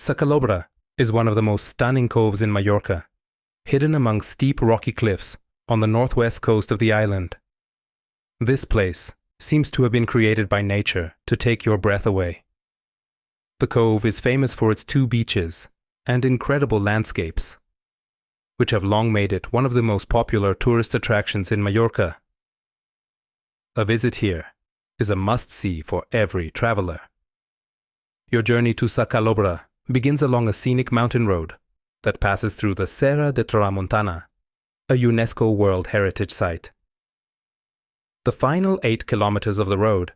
Sa Calobra is one of the most stunning coves in Mallorca, hidden among steep rocky cliffs on the northwest coast of the island. This place seems to have been created by nature to take your breath away. The cove is famous for its two beaches and incredible landscapes, which have long made it one of the most popular tourist attractions in Mallorca. A visit here is a must-see for every traveler. Your journey to Sa Calobra begins along a scenic mountain road that passes through the Serra de Tramuntana, a UNESCO World Heritage Site. The final 8 kilometers of the road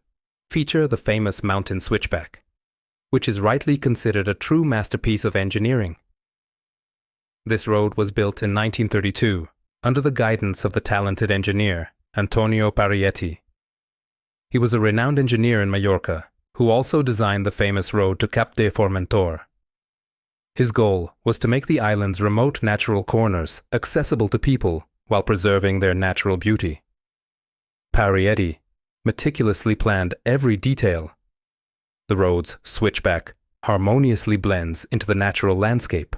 feature the famous mountain switchback, which is rightly considered a true masterpiece of engineering. This road was built in 1932 under the guidance of the talented engineer Antonio Parietti. He was a renowned engineer in Mallorca who also designed the famous road to Cap de Formentor. His goal was to make the island's remote natural corners accessible to people while preserving their natural beauty. Parietti meticulously planned every detail. The road's switchback harmoniously blends into the natural landscape,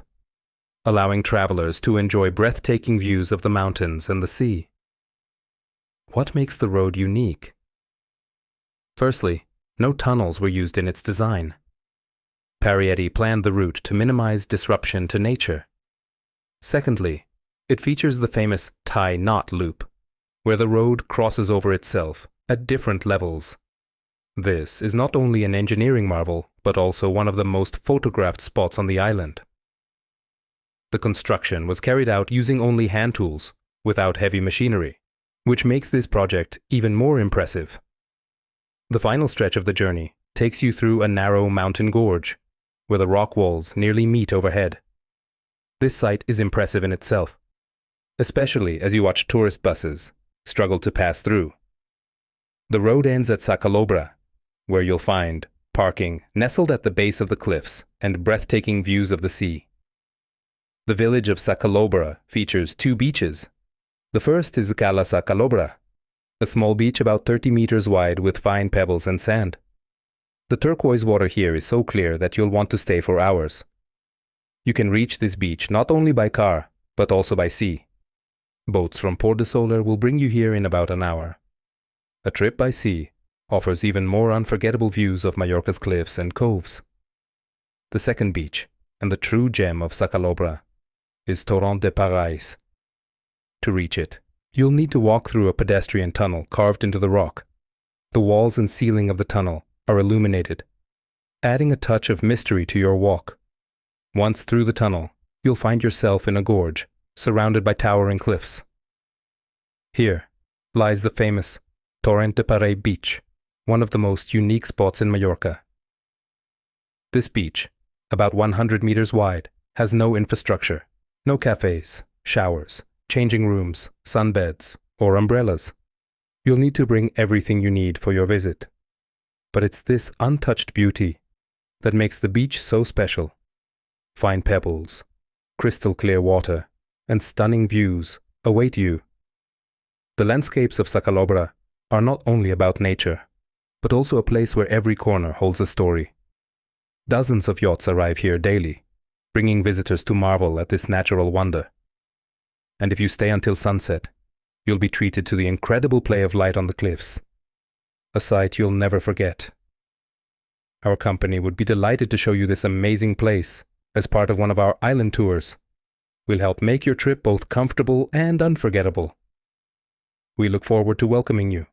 allowing travelers to enjoy breathtaking views of the mountains and the sea. What makes the road unique? Firstly, no tunnels were used in its design. Parietti planned the route to minimize disruption to nature. Secondly, it features the famous tie knot loop, where the road crosses over itself at different levels. This is not only an engineering marvel, but also one of the most photographed spots on the island. The construction was carried out using only hand tools, without heavy machinery, which makes this project even more impressive. The final stretch of the journey takes you through a narrow mountain gorge, where the rock walls nearly meet overhead. This sight is impressive in itself, especially as you watch tourist buses struggle to pass through. The road ends at Sa Calobra, where you'll find parking nestled at the base of the cliffs and breathtaking views of the sea. The village of Sa Calobra features 2 beaches. The first is the Cala Sa Calobra, a small beach about 30 meters wide with fine pebbles and sand. The turquoise water here is so clear that you'll want to stay for hours. You can reach this beach not only by car, but also by sea. Boats from Port de Sóller will bring you here in about an hour. A trip by sea offers even more unforgettable views of Mallorca's cliffs and coves. The second beach, and the true gem of Sa Calobra, is Torrent de Pareis. To reach it, you'll need to walk through a pedestrian tunnel carved into the rock. The walls and ceiling of the tunnel are illuminated, adding a touch of mystery to your walk. Once through the tunnel, you'll find yourself in a gorge surrounded by towering cliffs. Here lies the famous Torrent de Pareis beach, one of the most unique spots in Mallorca. This beach, about 100 meters wide, has no infrastructure, no cafes, showers, changing rooms, sunbeds, or umbrellas. You'll need to bring everything you need for your visit. But it's this untouched beauty that makes the beach so special. Fine pebbles, crystal clear water, and stunning views await you. The landscapes of Sa Calobra are not only about nature, but also a place where every corner holds a story. Dozens of yachts arrive here daily, bringing visitors to marvel at this natural wonder. And if you stay until sunset, you'll be treated to the incredible play of light on the cliffs, a sight you'll never forget. Our company would be delighted to show you this amazing place as part of one of our island tours. We'll help make your trip both comfortable and unforgettable. We look forward to welcoming you.